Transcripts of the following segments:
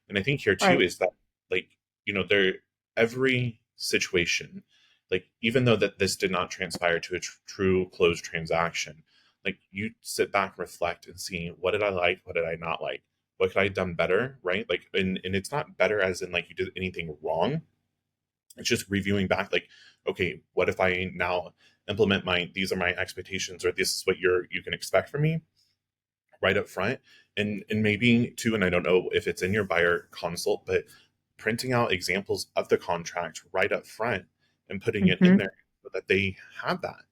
And I think here too Right. is that, like, there, every situation, like, even though that this did not transpire to a true closed transaction, like, you sit back, reflect, and see, what did I like, what did I not like, what could I have done better, right? Like, and it's not better as in like you did anything wrong. It's just reviewing back, like, okay, what if I now implement these are my expectations, or this is what you can expect from me right up front. And maybe too, and I don't know if it's in your buyer consult, but printing out examples of the contract right up front and putting it in Hmm. there so that they have that.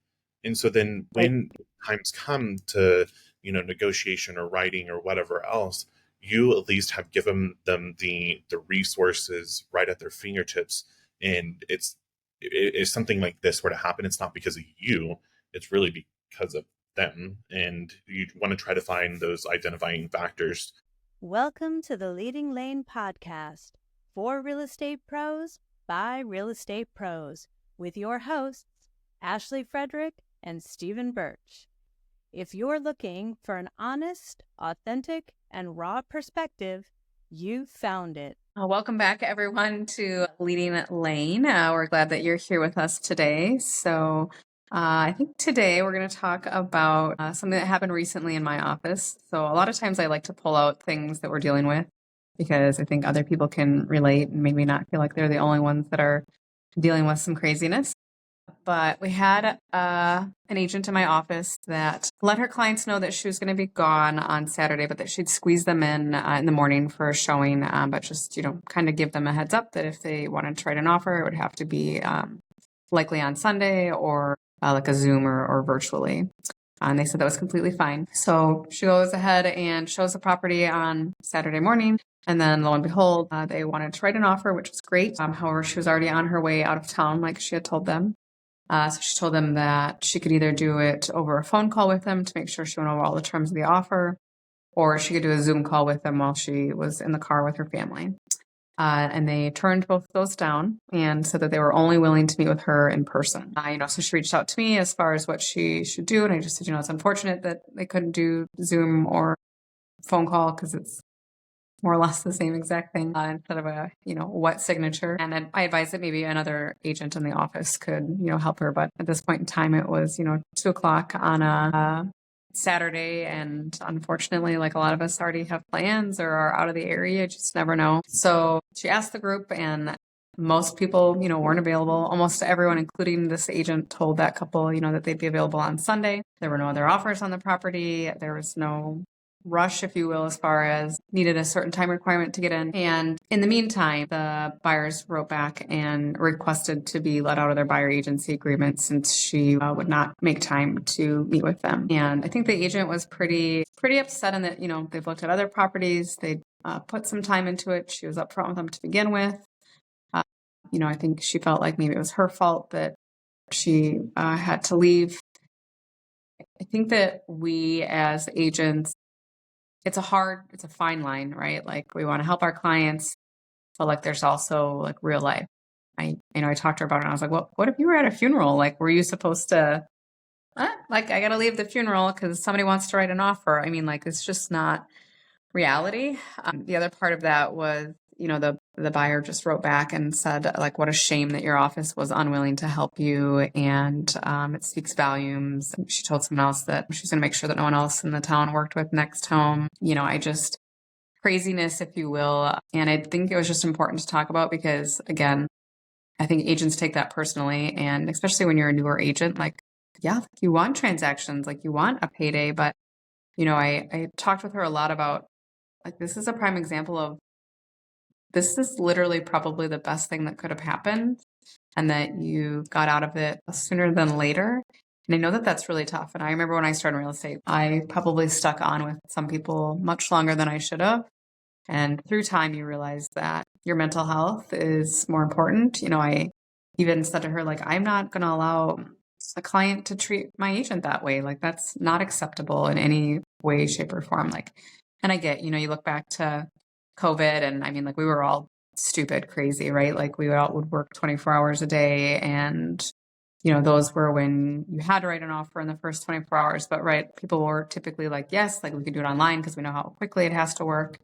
And so then Right. when times come to, negotiation or writing or whatever else, you at least have given them the resources right at their fingertips. And if something like this were to happen, it's not because of you, it's really because of them. And you want to try to find those identifying factors. Welcome to the Leading Lane podcast for real estate pros by real estate pros with your hosts, Ashley Frederick and Stephen Birch. If you're looking for an honest, authentic, and raw perspective, you found it. Welcome back, everyone, to Leading Lane. We're glad that you're here with us today. I think today we're going to talk about something that happened recently in my office. So a lot of times I like to pull out things that we're dealing with because I think other people can relate and maybe not feel like they're the only ones that are dealing with some craziness. But we had an agent in my office that let her clients know that she was going to be gone on Saturday, but that she'd squeeze them in the morning for a showing. But just, kind of give them a heads up that if they wanted to write an offer, it would have to be likely on Sunday or like a Zoom or virtually. And they said that was completely fine. So she goes ahead and shows the property on Saturday morning. And then lo and behold, they wanted to write an offer, which was great. However, she was already on her way out of town, like she had told them. So she told them that she could either do it over a phone call with them to make sure she went over all the terms of the offer, or she could do a Zoom call with them while she was in the car with her family. And they turned both of those down and said that they were only willing to meet with her in person. So she reached out to me as far as what she should do. And I just said, it's unfortunate that they couldn't do Zoom or phone call because it's more or less the same exact thing instead of a, what signature. And then I advised that maybe another agent in the office could, help her. But at this point in time, it was, 2:00 on a Saturday. And unfortunately, like a lot of us already have plans or are out of the area, you just never know. So she asked the group and most people, weren't available. Almost everyone, including this agent, told that couple, that they'd be available on Sunday. There were no other offers on the property. There was no rush, if you will, as far as needed a certain time requirement to get in. And in the meantime, the buyers wrote back and requested to be let out of their buyer agency agreement since she would not make time to meet with them. And I think the agent was pretty upset in that, they've looked at other properties. They put some time into it. She was upfront with them to begin with. I think she felt like maybe it was her fault that she had to leave. I think that we as agents, it's a fine line, right? Like we want to help our clients, but like there's also like real life. I talked to her about it and I was like, well, what if you were at a funeral? Like, were you supposed to, like, I got to leave the funeral because somebody wants to write an offer. I mean, like, it's just not reality. The other part of that was, the buyer just wrote back and said, like, what a shame that your office was unwilling to help you. And it speaks volumes. She told someone else that she's going to make sure that no one else in the town worked with next home. Craziness, if you will. And I think it was just important to talk about because, again, I think agents take that personally. And especially when you're a newer agent, like, yeah, you want transactions, like you want a payday. But, I talked with her a lot about, like, this is a prime example of this is literally probably the best thing that could have happened and that you got out of it sooner than later. And I know that that's really tough. And I remember when I started in real estate, I probably stuck on with some people much longer than I should have. And through time, you realize that your mental health is more important. I even said to her, like, I'm not going to allow a client to treat my agent that way. Like, that's not acceptable in any way, shape, or form. Like, and I get, you look back to COVID and I mean, like, we were all stupid, crazy, right? Like, we all would work 24 hours a day. And, those were when you had to write an offer in the first 24 hours. But, right, people were typically like, yes, like, we could do it online because we know how quickly it has to work.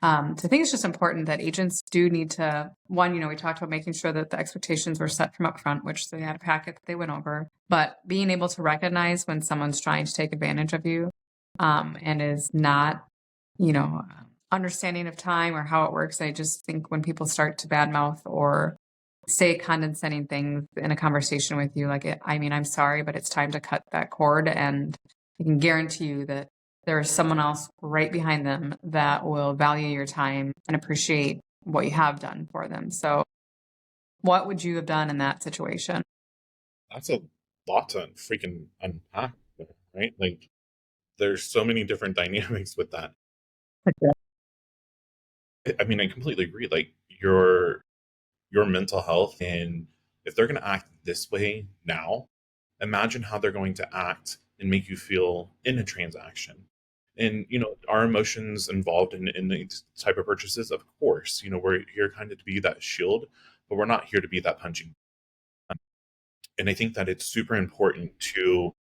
So I think it's just important that agents do need to, one, we talked about making sure that the expectations were set from upfront, which they had a packet that they went over, but being able to recognize when someone's trying to take advantage of you, and is not, understanding of time or how it works. I just think when people start to badmouth or say condescending things in a conversation with you, I'm sorry, but it's time to cut that cord. And I can guarantee you that there is someone else right behind them that will value your time and appreciate what you have done for them. So what would you have done in that situation? That's a lot to freaking unpack, there, right? Like, there's so many different dynamics with that. Okay. I mean, I completely agree. Like, your mental health, and if they're going to act this way now, imagine how they're going to act and make you feel in a transaction. And our emotions involved in these type of purchases, of course, we're here kind of to be that shield, but we're not here to be that punching. And I think that it's super important to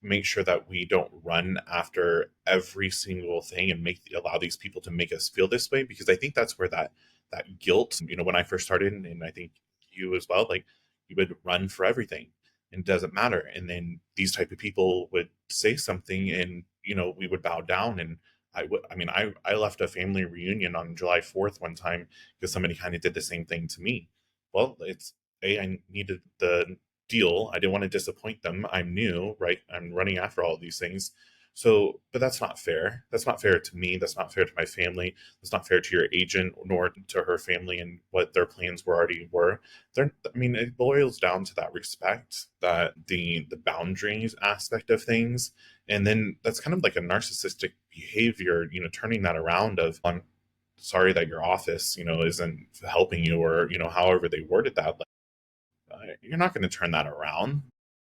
make sure that we don't run after every single thing and allow these people to make us feel this way, because I think that's where that guilt, when I first started, and I think you as well, like, you would run for everything and it doesn't matter, and then these type of people would say something, and we would bow down. And I left a family reunion on July 4th one time because somebody kind of did the same thing to me. Well, I needed the deal. I didn't want to disappoint them. I'm new, right? I'm running after all of these things. So, but that's not fair. That's not fair to me. That's not fair to my family. That's not fair to your agent, nor to her family and what their plans were. It boils down to that respect, that the boundaries aspect of things. And then that's kind of like a narcissistic behavior, turning that around of, I'm sorry that your office, isn't helping you, or, however they worded that. You're not going to turn that around.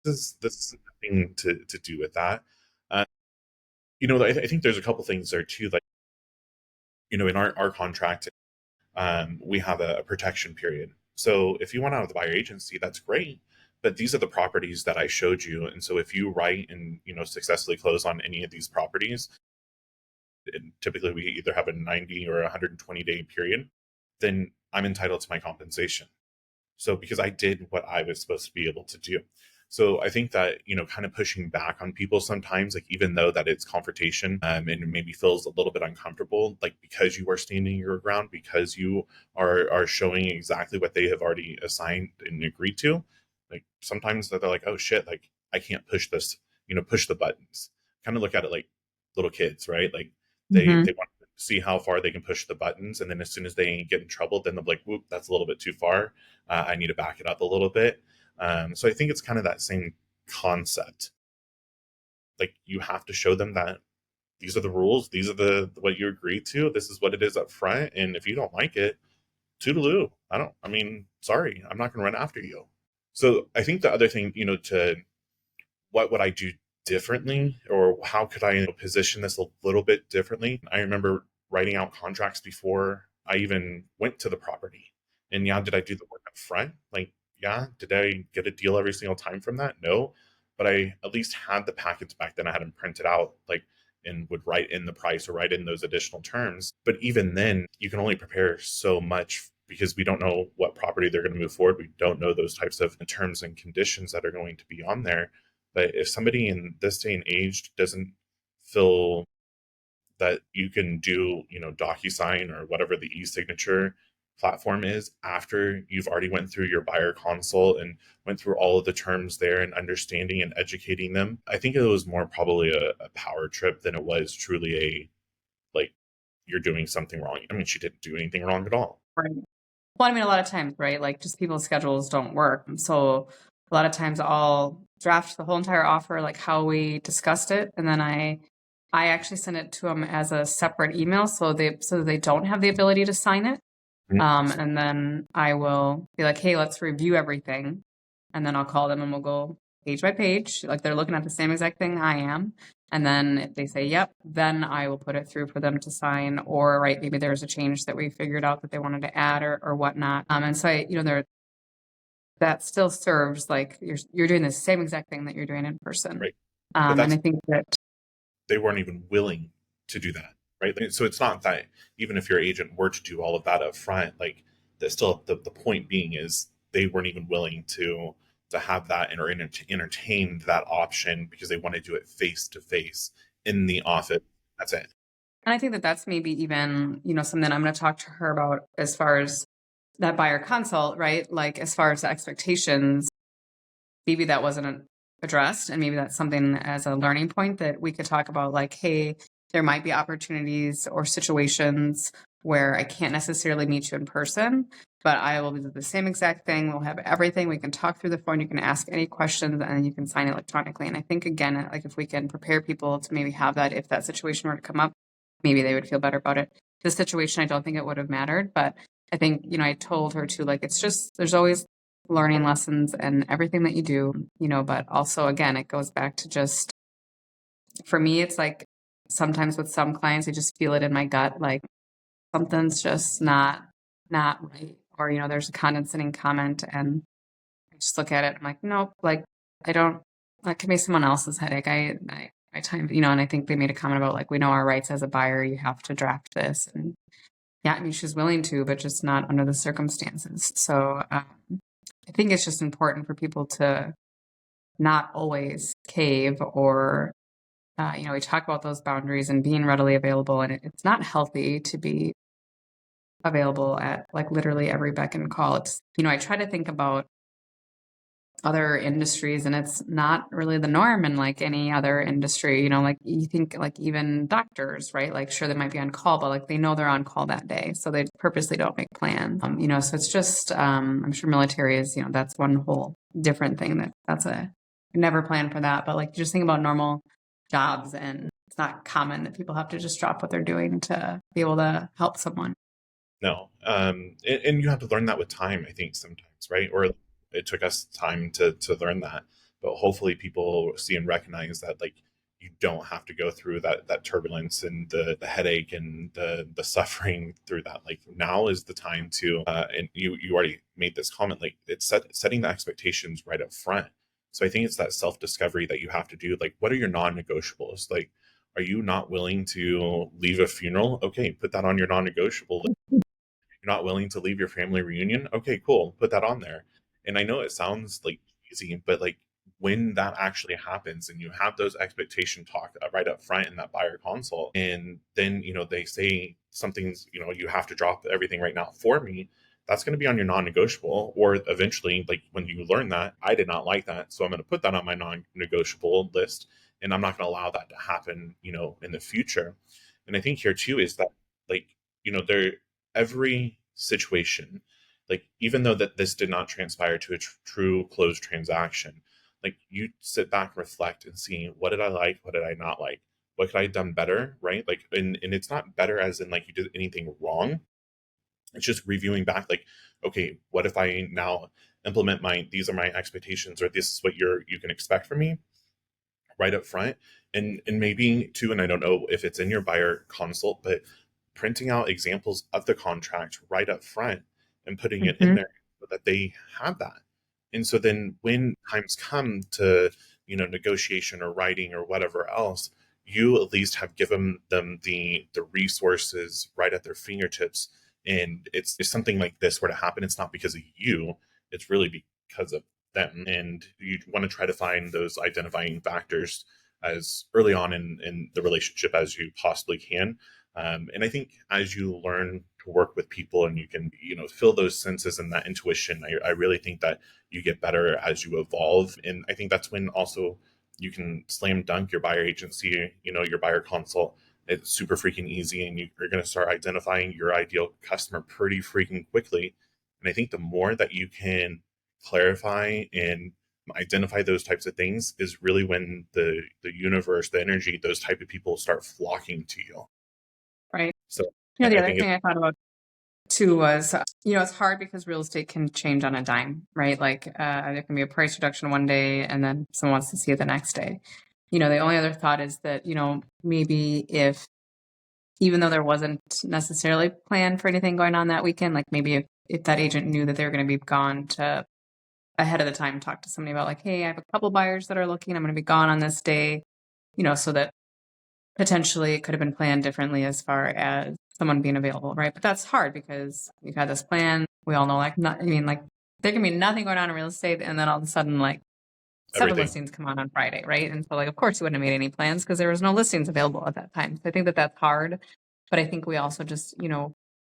This is nothing to do with that. Uh, I think there's a couple things there too. Like, in our contract, we have a protection period. So if you want out of the buyer agency, that's great. But these are the properties that I showed you. And so if you write and, successfully close on any of these properties, and typically we either have a 90 or 120-day period, then I'm entitled to my compensation. So because I did what I was supposed to be able to do. So I think that, kind of pushing back on people sometimes, like, even though that it's confrontation, and it maybe feels a little bit uncomfortable, like, because you are standing your ground, because you are showing exactly what they have already assigned and agreed to, like, sometimes they're like, oh shit, like, I can't push this, push the buttons. Kind of look at it like little kids, right? Like, they want to see how far they can push the buttons, and then as soon as they get in trouble, then they're like, whoop, that's a little bit too far. I need to back it up a little bit. So I think it's kind of that same concept. Like, you have to show them that these are the rules, these are what you agreed to, this is what it is up front, and if you don't like it, toodaloo. Sorry, I'm not going to run after you. So I think the other thing, to what would I do differently, or how could I position this a little bit differently? I remember writing out contracts before I even went to the property. And yeah, did I do the work up front? Like, yeah, did I get a deal every single time from that? No. But I at least had the packets back then. I had them printed out, like, and would write in the price or write in those additional terms. But even then, you can only prepare so much, because we don't know what property they're going to move forward. We don't know those types of terms and conditions that are going to be on there. But if somebody in this day and age doesn't feel that you can do, DocuSign or whatever the e-signature platform is, after you've already went through your buyer consult and went through all of the terms there and understanding and educating them, I think it was more probably a power trip than it was truly like, you're doing something wrong. She didn't do anything wrong at all. Right. Well, a lot of times, right? Like, just people's schedules don't work. So a lot of times I'll draft the whole entire offer, like how we discussed it. And then I actually send it to them as a separate email, so they don't have the ability to sign it. And then I will be like, hey, let's review everything. And then I'll call them and we'll go page by page. Like, they're looking at the same exact thing I am. And then if they say, yep, then I will put it through for them to sign, or, right, maybe there's a change that we figured out that they wanted to add or whatnot. And so, that still serves, like, you're doing the same exact thing that you're doing in person. Right. And I think that they weren't even willing to do that. right? Like, so it's not that even if your agent were to do all of that up front, like that still the point being is they weren't even willing to have that or entertain that option because they want to do it face to face in the office. That's it. And I think that that's maybe even, something I'm going to talk to her about as far as that buyer consult, right? Like as far as the expectations, maybe that wasn't addressed. And maybe that's something as a learning point that we could talk about, like, hey, there might be opportunities or situations where I can't necessarily meet you in person, but I will do the same exact thing. We'll have everything. We can talk through the phone. You can ask any questions and you can sign electronically. And I think, again, like if we can prepare people to maybe have that, if that situation were to come up, maybe they would feel better about it. This situation, I don't think it would have mattered, but I think, I told her too, like, it's just, there's always learning lessons and everything that you do, but also, again, it goes back to just, for me, it's like sometimes with some clients, I just feel it in my gut, like something's just not right. Or, there's a condescending comment and I just look at it. I'm like, nope, like I don't, that can be someone else's headache. I time, and I think they made a comment about like, we know our rights as a buyer, you have to draft this. And yeah, I mean, she's willing to, but just not under the circumstances. So I think it's just important for people to not always cave or, we talk about those boundaries and being readily available. And it's not healthy to be available at like literally every beck and call. It's, I try to think about other industries and it's not really the norm in like any other industry, like you think like even doctors, right? Like sure, they might be on call, but like they know they're on call that day. So they purposely don't make plans, so it's just, I'm sure military is, that's one whole different thing that's a never plan for that. But like just think about normal jobs and it's not common that people have to just drop what they're doing to be able to help someone. No. And you have to learn that with time, I think sometimes, right? Or it took us time to learn that, but hopefully people see and recognize that like you don't have to go through that turbulence and the headache and the suffering through that. Like now is the time to and you already made this comment, like it's setting the expectations right up front. So I think it's that self-discovery that you have to do. Like, what are your non-negotiables? Like, are you not willing to leave a funeral? Okay, put that on your non-negotiable. You're not willing to leave your family reunion? Okay, cool. Put that on there. And I know it sounds like easy, but like when that actually happens and you have those expectation talk right up front in that buyer consult, and then, they say something's, you have to drop everything right now for me, that's going to be on your non-negotiable. Or eventually, like when you learn that, I did not like that. So I'm going to put that on my non-negotiable list and I'm not going to allow that to happen, in the future. And I think here too is that like, there every situation, like even though that this did not transpire to a true closed transaction, like you sit back and reflect and see what did I like, what did I not like, what could I have done better, right? Like and it's not better as in like you did anything wrong. It's just reviewing back like, okay, what if I now implement these are my expectations, or this is what you can expect from me right up front. And maybe too, and I don't know if it's in your buyer consult, but printing out examples of the contract right up front and putting it in there so that they have that. And so then when times come to, negotiation or writing or whatever else, you at least have given them the resources right at their fingertips. And it's if something like this were to happen, it's not because of you, it's really because of them. And you want to try to find those identifying factors as early on in the relationship as you possibly can. And I think as you learn to work with people and you can, feel those senses and that intuition, I really think that you get better as you evolve. And I think that's when also you can slam dunk your buyer agency, your buyer consult. It's super freaking easy and you're going to start identifying your ideal customer pretty freaking quickly. And I think the more that you can clarify and identify those types of things is really when the universe, the energy, those type of people start flocking to you. Right. So The I other think thing I thought about too was, it's hard because real estate can change on a dime, right? Like there can be a price reduction one day and then someone wants to see it the next day. The only other thought is that, maybe if, even though there wasn't necessarily planned for anything going on that weekend, like maybe if that agent knew that they were going to be gone, to ahead of the time talk to somebody about like, hey, I have a couple buyers that are looking, I'm going to be gone on this day, so that potentially it could have been planned differently as far as someone being available, right? But that's hard because we've had this plan. We all know, like, not, I mean, like, there can be nothing going on in real estate, and then all of a sudden, like, 7 Everything. listings come on Friday, right? And so, like, of course, you wouldn't have made any plans because there was no listings available at that time. So I think that that's hard. But I think we also just,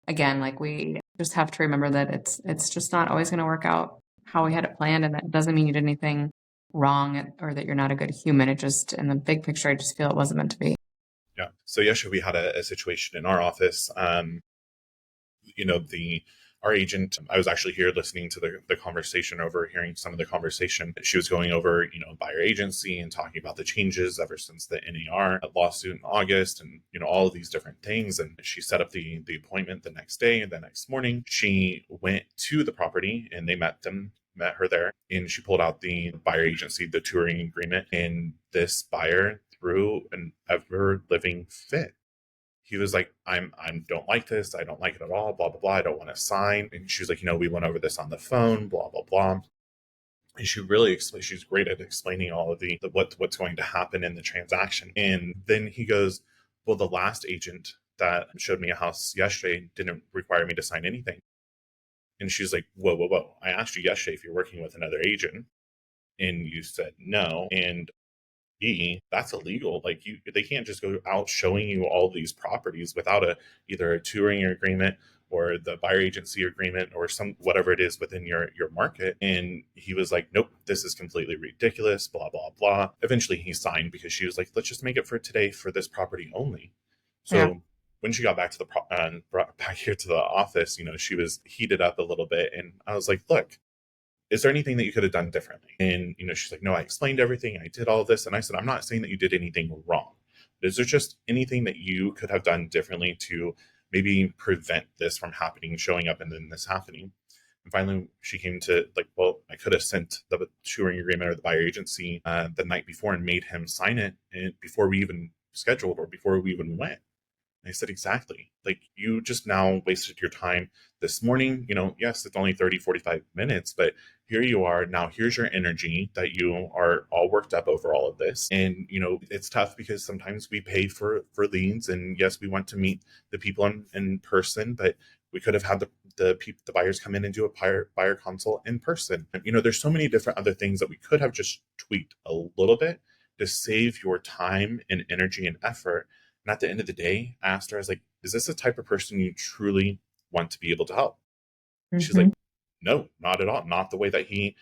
again, like, we just have to remember that it's just not always going to work out how we had it planned, and that doesn't mean you did anything wrong or that you're not a good human. It just, in the big picture, I just feel it wasn't meant to be. Yeah. So yesterday we had a situation in our office. The our agent, I was actually here listening to the conversation, overhearing some of the conversation. She was going over, buyer agency and talking about the changes ever since the NAR lawsuit in August, and, all of these different things. And she set up the appointment the next day, and the next morning she went to the property and they met her there, and she pulled out the buyer agency, the touring agreement, and this buyer threw an ever living fit. He was like, I don't like this. I don't like it at all. Blah, blah, blah. I don't want to sign. And she was like, we went over this on the phone, blah, blah, blah. And she really explained, she's great at explaining all of the what's going to happen in the transaction. And then he goes, well, the last agent that showed me a house yesterday didn't require me to sign anything. And she's like, whoa, whoa, whoa. I asked you yesterday if you're working with another agent, and you said no. And that's illegal. Like, they can't just go out showing you all these properties without either a touring agreement or the buyer agency agreement or some whatever it is within your market. And he was like, nope, this is completely ridiculous, blah, blah, blah. Eventually he signed because she was like, let's just make it for today for this property only. So Yeah. when she got back to brought back here to the office, she was heated up a little bit. And I was like, look, is there anything that you could have done differently? And, she's like, no, I explained everything. I did all of this. And I said, I'm not saying that you did anything wrong. But is there just anything that you could have done differently to maybe prevent this from happening, showing up, and then this happening? And finally, she came to like, well, I could have sent the touring agreement or the buyer agency the night before and made him sign it before we even scheduled or before we even went. I said, exactly. Like, you just now wasted your time this morning. Yes, it's only 30, 45 minutes, but here you are. Now, here's your energy that you are all worked up over all of this. And, it's tough because sometimes we pay for leads. And yes, we want to meet the people in person, but we could have had the buyers come in and do a buyer consult in person. There's so many different other things that we could have just tweaked a little bit to save your time and energy and effort. And at the end of the day, I asked her, I was like, is this the type of person you truly want to be able to help? And she's like, no, not at all. Not the way that he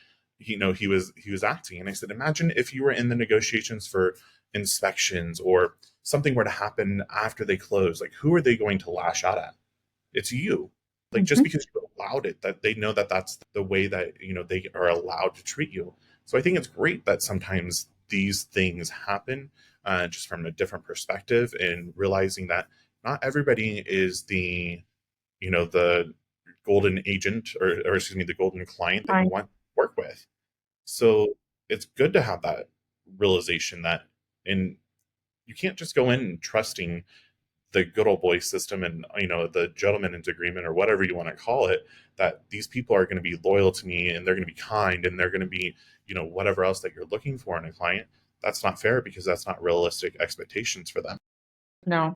was acting. And I said, imagine if you were in the negotiations for inspections or something were to happen after they close. Like, who are they going to lash out at? It's you. Like, just because you allowed it, that they know that that's the way that, they are allowed to treat you. So I think it's great that sometimes these things happen just from a different perspective, and realizing that not everybody is the golden agent or excuse me, the golden client that you want to work with. So it's good to have that realization that, and you can't just go in trusting the good old boy system and, the gentleman's agreement or whatever you want to call it, that these people are going to be loyal to me and they're going to be kind and they're going to be, whatever else that you're looking for in a client. That's not fair because that's not realistic expectations for them. No.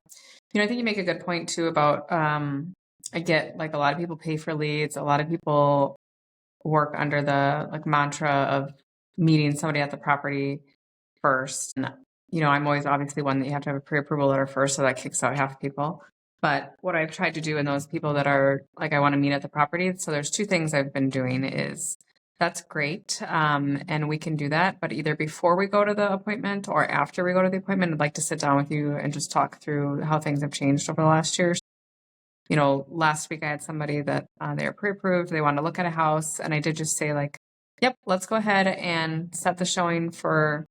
I think you make a good point too about, I get, like, a lot of people pay for leads. A lot of people work under the, like, mantra of meeting somebody at the property first. And, I'm always obviously one that you have to have a pre-approval letter first, so that kicks out half people. But what I've tried to do in those people that are like, I want to meet at the property. So there's two things I've been doing is, that's great. And we can do that, but either before we go to the appointment or after we go to the appointment, I'd like to sit down with you and just talk through how things have changed over the last year. Last week I had somebody that they were pre-approved. They wanted to look at a house, and I did just say, like, yep, let's go ahead and set the showing for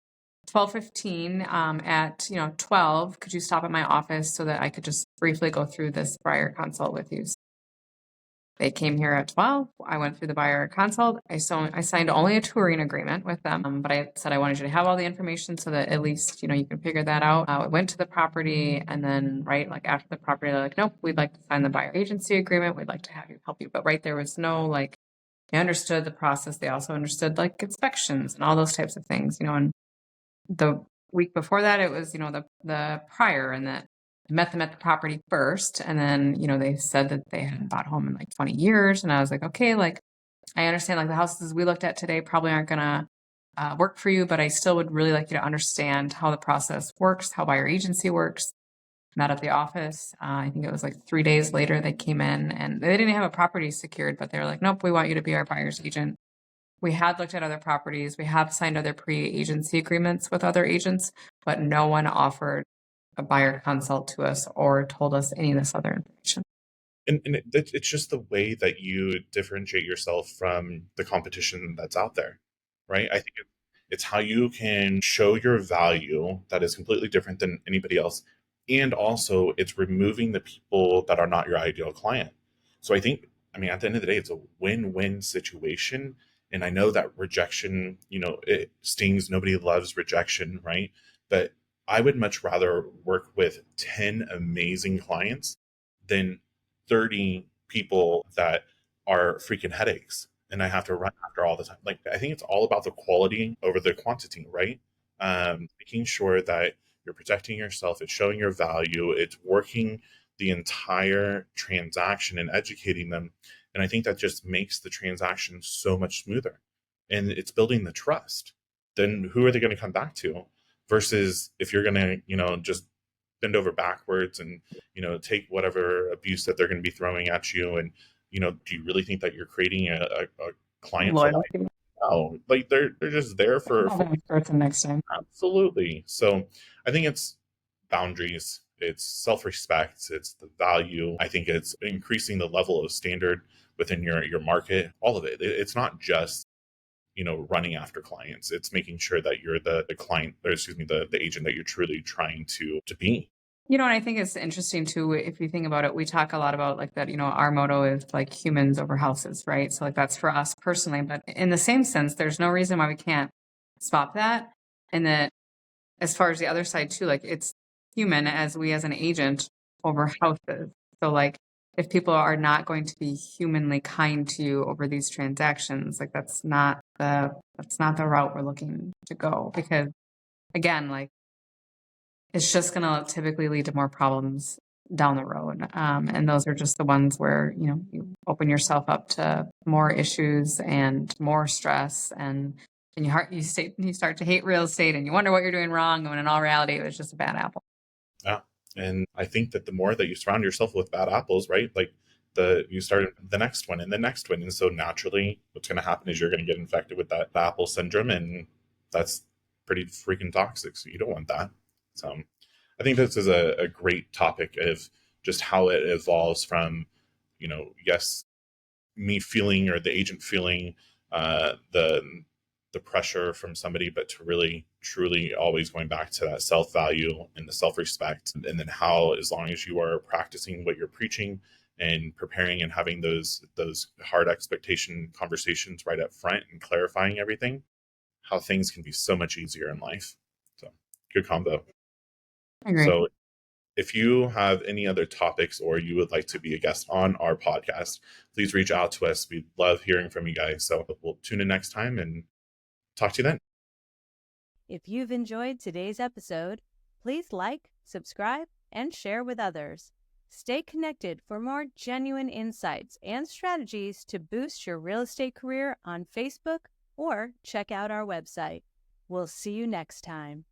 12:15. At 12, could you stop at my office so that I could just briefly go through this buyer consult with you? They came here at 12. I went through the buyer consult. I signed only a touring agreement with them, but I said I wanted you to have all the information so that at least, you can figure that out. I went to the property, and then after the property, they're like, nope, we'd like to sign the buyer agency agreement. We'd like to have you help you. But there was no, they understood the process. They also understood, inspections and all those types of things, and the week before that, it was, the prior, and that I met them at the property first. And then, they said that they hadn't bought home in like 20 years. And I was like, okay, like, I understand like the houses we looked at today probably aren't going to work for you, but I still would really like you to understand how the process works, how buyer agency works. Met at the office. I think it was like 3 days later they came in and they didn't have a property secured, but they were like, nope, we want you to be our buyer's agent. We had looked at other properties. We have signed other pre-agency agreements with other agents, but no one offered a buyer consult to us or told us any of this other information. And it's just the way that you differentiate yourself from the competition that's out there, right? I think it's how you can show your value that is completely different than anybody else. And also, it's removing the people that are not your ideal client. So I think, I mean, at the end of the day, it's a win-win situation. And I know that rejection, it stings. Nobody loves rejection, right? But I would much rather work with 10 amazing clients than 30 people that are freaking headaches and I have to run after all the time. Like, I think it's all about the quality over the quantity, right? Making sure that you're protecting yourself, it's showing your value, it's working the entire transaction and educating them. And I think that just makes the transaction so much smoother. And it's building the trust. Then who are they going to come back to? Versus if you're going to, just bend over backwards and take whatever abuse that they're going to be throwing at you, and do you really think that you're creating a client for life? Loyalty. No, like they're just there for Next time. absolutely. So I think it's boundaries, it's self-respect, it's the value. I think it's increasing the level of standard within your market, all of it. It's not just running after clients. It's making sure that you're the client, or excuse me, the agent that you're truly trying to be. And I think it's interesting too, if you think about it, we talk a lot about like that, our motto is like humans over houses, right? So like that's for us personally, but in the same sense, there's no reason why we can't swap that. And that as far as the other side too, like it's human as we as an agent over houses. So like if people are not going to be humanly kind to you over these transactions, like that's not the route we're looking to go, because again, like it's just going to typically lead to more problems down the road. And those are just the ones where, you open yourself up to more issues and more stress, and you start to hate real estate and you wonder what you're doing wrong, when in all reality, it was just a bad apple. Yeah. And I think that the more that you surround yourself with bad apples, right? Like you start the next one and the next one. And so naturally what's going to happen is you're going to get infected with that apple syndrome. And that's pretty freaking toxic. So you don't want that. So I think this is a great topic of just how it evolves from, yes, me feeling or the agent feeling the pressure from somebody, but to really truly always going back to that self-value and the self-respect. And then how, as long as you are practicing what you're preaching and preparing and having those hard expectation conversations right up front and clarifying everything, how things can be so much easier in life. So good combo. I agree. So if you have any other topics or you would like to be a guest on our podcast, please reach out to us. We love hearing from you guys. So we'll tune in next time and talk to you then. If you've enjoyed today's episode, please like, subscribe, and share with others. Stay connected for more genuine insights and strategies to boost your real estate career on Facebook, or check out our website. We'll see you next time.